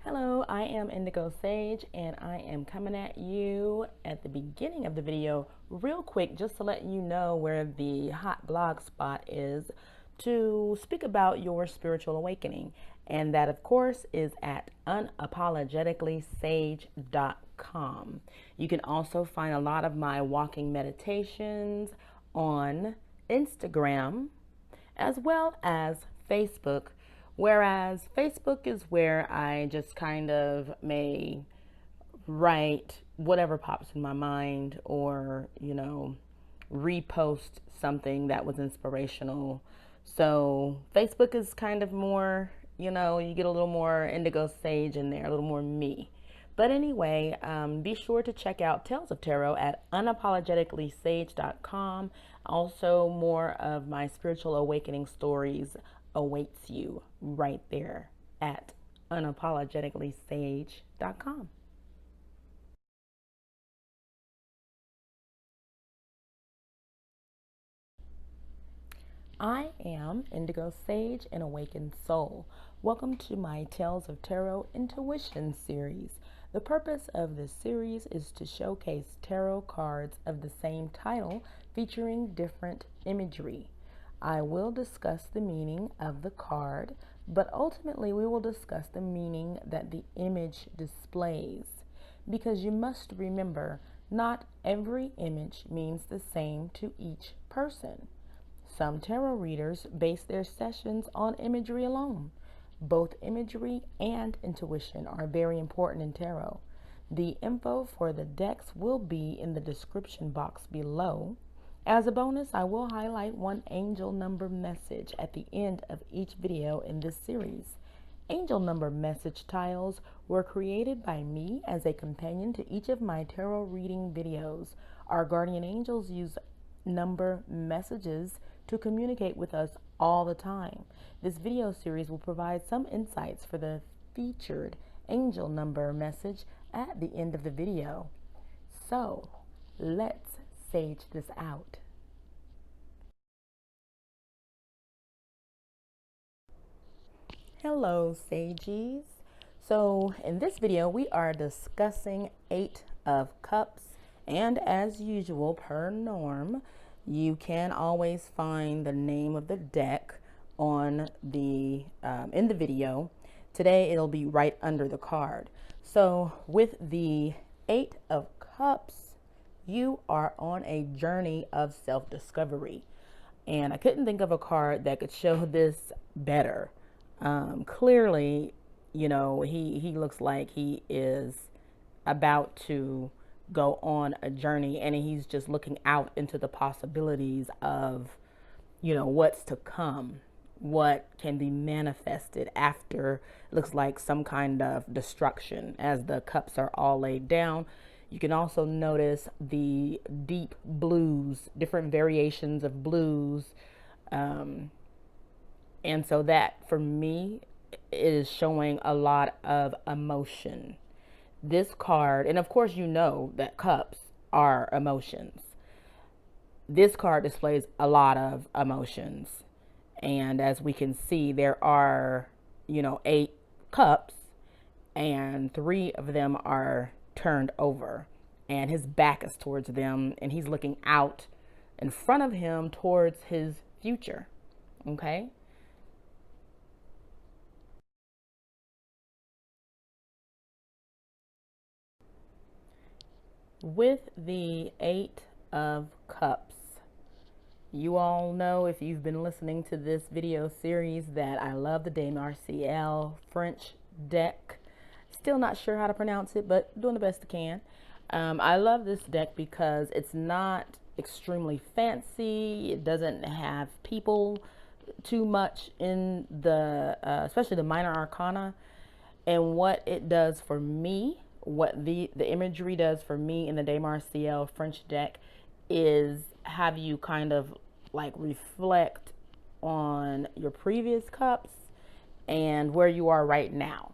Hello, I am Indigo Sage and I am coming at you at the beginning of the video real quick just to let you know where the hot blog spot is to speak about your spiritual awakening. And that, of course, is at unapologeticallysage.com. You can also find a lot of my walking meditations on Instagram as well as Facebook. Whereas Facebook is where I just kind of may write whatever pops in my mind or, repost something that was inspirational. So Facebook is kind of more, you get a little more Indigo Sage in there, a little more me. But anyway, be sure to check out Tales of Tarot at unapologeticallysage.com. Also, more of my spiritual awakening stories awaits you right there at unapologeticallysage.com. I am Indigo Sage, an awakened soul. Welcome to my Tales of Tarot Intuition series. The purpose of this series is to showcase tarot cards of the same title featuring different imagery. I will discuss the meaning of the card, but ultimately we will discuss the meaning that the image displays. Because you must remember, not every image means the same to each person. Some tarot readers base their sessions on imagery alone. Both imagery and intuition are very important in tarot. The info for the decks will be in the description box below. As a bonus, I will highlight one angel number message at the end of each video in this series. Angel number message tiles were created by me as a companion to each of my tarot reading videos. Our guardian angels use number messages to communicate with us all the time. This video series will provide some insights for the featured angel number message at the end of the video. So, let's sage this out. Hello, sages. So, in this video, we are discussing Eight of Cups, and as usual, per norm, you can always find the name of the deck on the in the video. Today it'll be right under the card. So with the Eight of Cups, you are on a journey of self-discovery, and I couldn't think of a card that could show this better. Clearly, he looks like he is about to go on a journey, and he's just looking out into the possibilities of what's to come, what can be manifested after looks like some kind of destruction, as the cups are all laid down. You can also notice the deep blues, different variations of blues, and so that for me is showing a lot of emotion. This card, and of course you know that cups are emotions. This card displays a lot of emotions. And as we can see, there are, 8 cups, and 3 of them are turned over. And his back is towards them, and he's looking out in front of him towards his future. Okay? With the Eight of Cups, you all know, if you've been listening to this video series, that I love the MARSEILLE French deck. Still not sure how to pronounce it, but doing the best I can. I love this deck because it's not extremely fancy. It doesn't have people too much in the, especially the minor arcana. And what it does for me, what the imagery does for me in the MARSEILLE French deck, is have you kind of like reflect on your previous cups and where you are right now.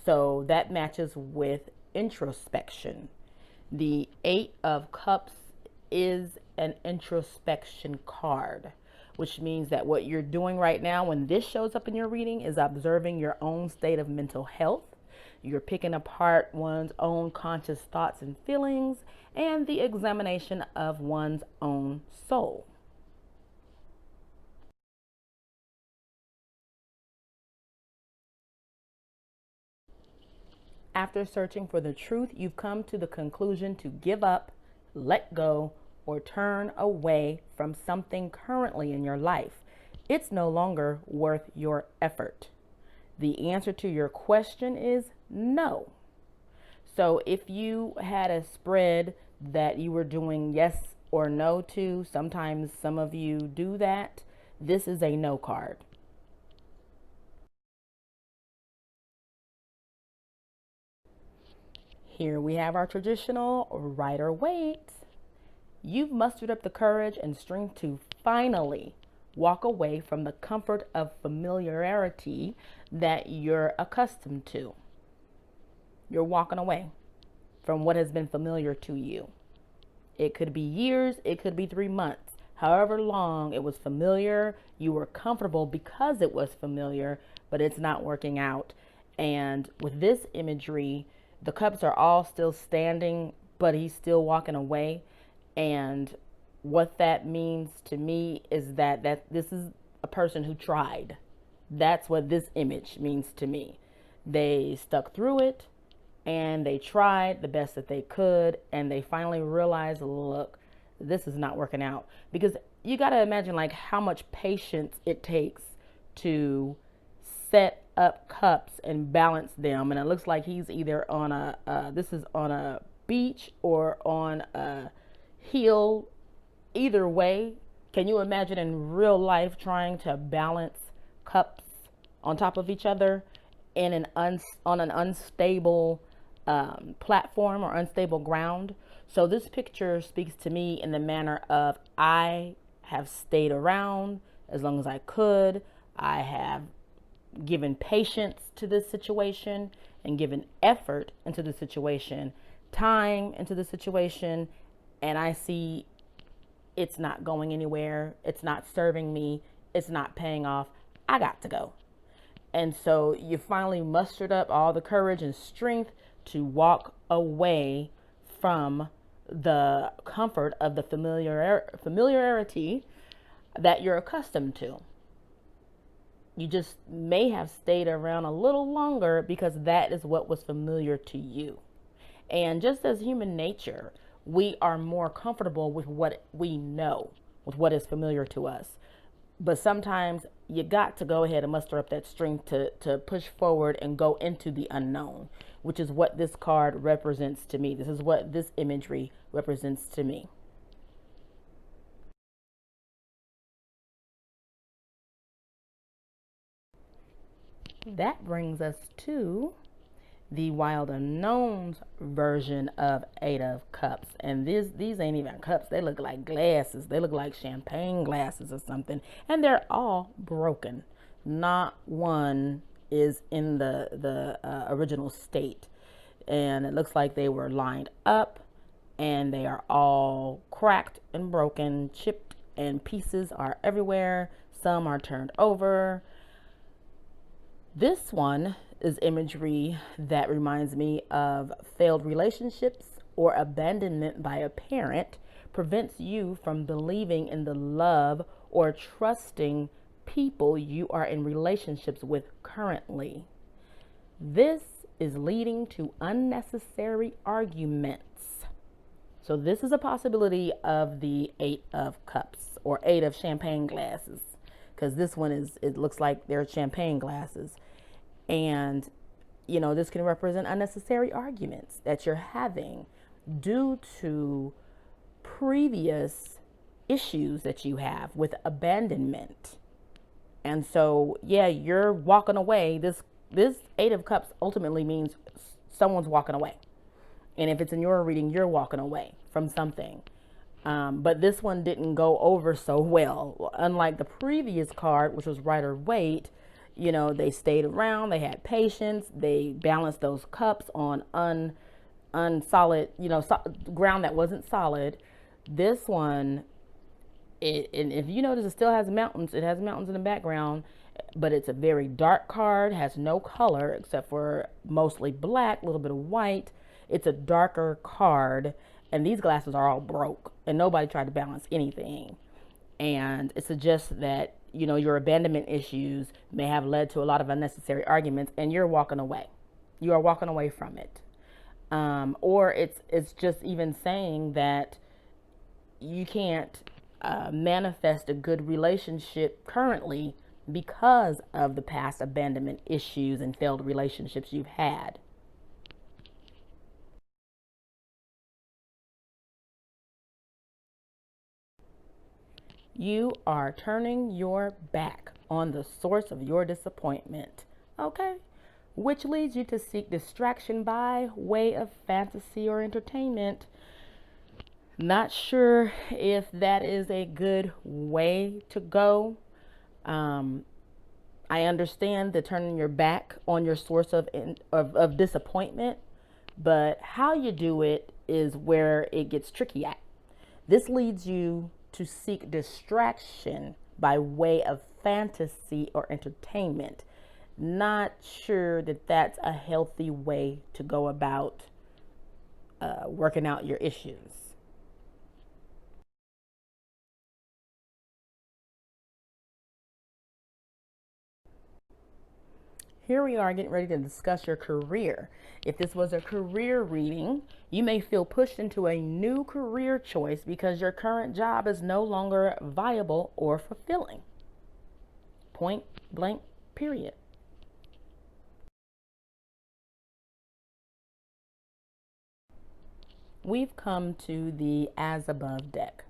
So that matches with introspection. The Eight of Cups is an introspection card, which means that what you're doing right now when this shows up in your reading is observing your own state of mental health, You're picking apart one's own conscious thoughts and feelings and the examination of one's own soul. After searching for the truth, you've come to the conclusion to give up, let go, or turn away from something currently in your life. It's no longer worth your effort. The answer to your question is no. So if you had a spread that you were doing yes or no to, sometimes some of you do that, this is a no card. Here we have our traditional Rider-Waite. You've mustered up the courage and strength to finally walk away from the comfort of familiarity that you're accustomed to. You're walking away from what has been familiar to you. It could be years, it could be 3 months. However long it was familiar, you were comfortable because it was familiar, but it's not working out. And with this imagery, the cups are all still standing, but he's still walking away. And what that means to me is that this is a person who tried. That's what this image means to me. They stuck through it and they tried the best that they could, and they finally realized, look, this is not working out. Because you got to imagine like how much patience it takes to set up cups and balance them. And it looks like he's either on this is on a beach or on a hill. Either way, can you imagine in real life trying to balance cups on top of each other in on an unstable platform or unstable ground? So this picture speaks to me in the manner of, I have stayed around as long as I could. I have given patience to this situation and given effort into the situation, time into the situation, and I see it's not going anywhere. It's not serving me. It's not paying off. I got to go. And so you finally mustered up all the courage and strength to walk away from the comfort of the familiarity that you're accustomed to. You just may have stayed around a little longer because that is what was familiar to you. And just as human nature, we are more comfortable with what we know, with what is familiar to us. But sometimes you got to go ahead and muster up that strength to push forward and go into the unknown, which is what this card represents to me. This is what this imagery represents to me. That brings us to the Wild Unknowns version of Eight of Cups. And these ain't even cups. They look like glasses. They look like champagne glasses or something. And they're all broken. Not one is in the original state. And it looks like they were lined up. And they are all cracked and broken, chipped, and pieces are everywhere. Some are turned over. This one is imagery that reminds me of failed relationships or abandonment by a parent prevents you from believing in the love or trusting people you are in relationships with currently. This is leading to unnecessary arguments. So this is a possibility of the Eight of Cups or Eight of Champagne glasses, because this one it looks like they're champagne glasses. And, you know, this can represent unnecessary arguments that you're having due to previous issues that you have with abandonment. And so, yeah, you're walking away. This Eight of Cups ultimately means someone's walking away. And if it's in your reading, you're walking away from something. But this one didn't go over so well. Unlike the previous card, which was Rider-Waite, you know, they stayed around, they had patience, they balanced those cups on unsolid, you know, ground that wasn't solid. This one, and if you notice, it still has mountains. It has mountains in the background. but it's a very dark card, has no color except for mostly black, a little bit of white. It's a darker card, and these glasses are all broke, and nobody tried to balance anything. And it suggests that, you know, your abandonment issues may have led to a lot of unnecessary arguments, and you're walking away. You are walking away from it. Or it's just even saying that you can't manifest a good relationship currently because of the past abandonment issues and failed relationships you've had. You are turning your back on the source of your disappointment, okay? Which leads you to seek distraction by way of fantasy or entertainment. Not sure if that is a good way to go. I understand the turning your back on your source of disappointment, but how you do it is where it gets tricky at. This leads you to seek distraction by way of fantasy or entertainment. Not sure that that's a healthy way to go about working out your issues. Here we are getting ready to discuss your career. If this was a career reading, you may feel pushed into a new career choice because your current job is no longer viable or fulfilling. Point blank, period. We've come to the As Above deck.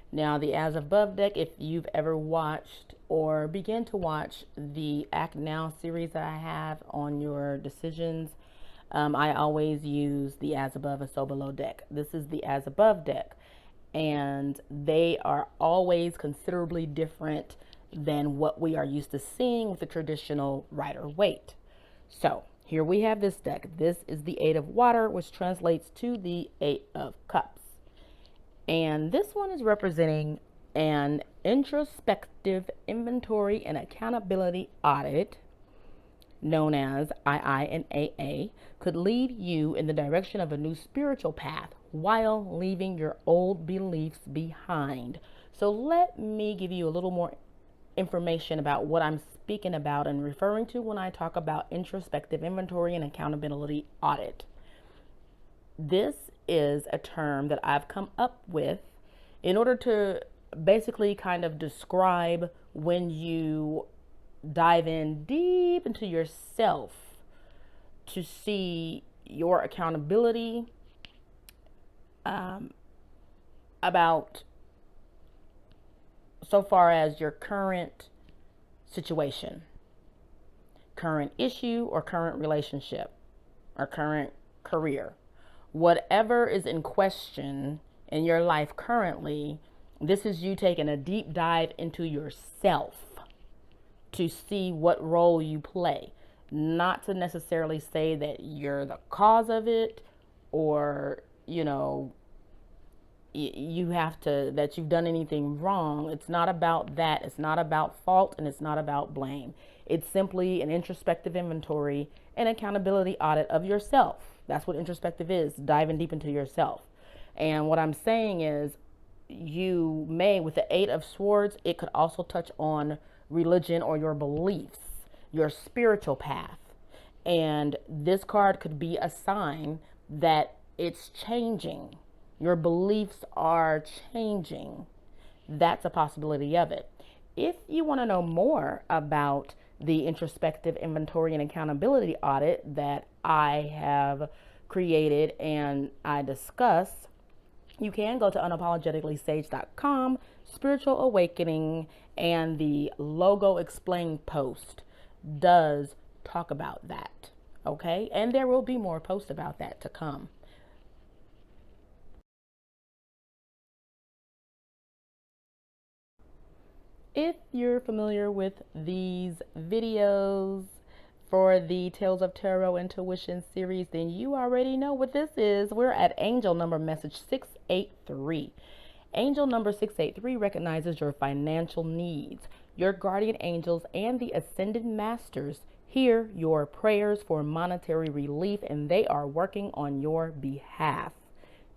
Now, the As Above deck, if you've ever watched or begin to watch the Act Now series that I have on your decisions, I always use the As Above and So Below deck. This is the As Above deck, and they are always considerably different than what we are used to seeing with the traditional Rider-Waite. So here we have this deck. This is the Eight of Water, which translates to the Eight of Cups. And this one is representing an introspective inventory and accountability audit, known as II and AA, could lead you in the direction of a new spiritual path while leaving your old beliefs behind. So let me give you a little more information about what I'm speaking about and referring to when I talk about introspective inventory and accountability audit. This is a term that I've come up with in order to basically kind of describe when you dive in deep into yourself to see your accountability about so far as your current situation, current issue, or current relationship, or current career. Whatever is in question in your life currently, this is you taking a deep dive into yourself to see what role you play. Not to necessarily say that you're the cause of it, or, you know, you have to, that you've done anything wrong. It's not about that. It's not about fault, and it's not about blame. It's simply an introspective inventory and accountability audit of yourself. That's what introspective is, diving deep into yourself. And what I'm saying is, you may, with the Eight of Swords, it could also touch on religion or your beliefs, your spiritual path. And this card could be a sign that it's changing. Your beliefs are changing. That's a possibility of it. If you want to know more about the introspective inventory and accountability audit that I have created and I discuss, you can go to unapologeticallysage.com, Spiritual Awakening, and the logo explained post does talk about that. Okay, and there will be more posts about that to come. If you're familiar with these videos for the Tales of Tarot Intuition series, then you already know what this is. We're at angel number message 683. Angel number 683 recognizes your financial needs. Your guardian angels and the ascended masters hear your prayers for monetary relief, and they are working on your behalf.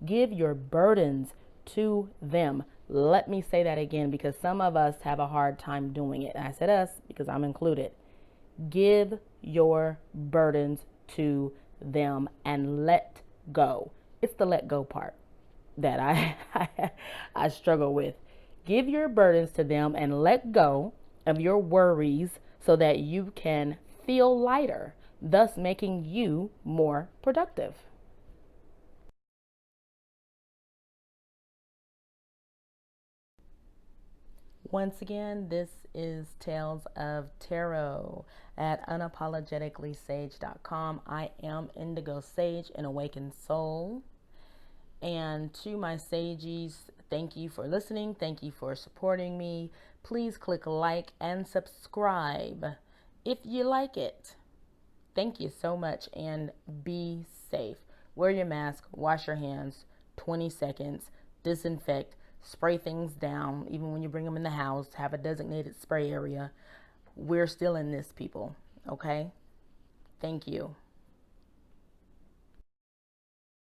Give your burdens to them. Let me say that again, because some of us have a hard time doing it. I said us because I'm included. Give your burdens to them and let go. It's the let go part that I struggle with. Give your burdens to them and let go of your worries so that you can feel lighter, thus making you more productive. Once again, this is Tales of Tarot at unapologeticallysage.com. I am Indigo Sage, an awakened soul. And to my sages, thank you for listening. Thank you for supporting me. Please click like and subscribe if you like it. Thank you so much, and be safe. Wear your mask, wash your hands, 20 seconds, disinfect, spray things down. Even when you bring them in the house, have a designated spray area. We're still in this, people. Okay? Thank you.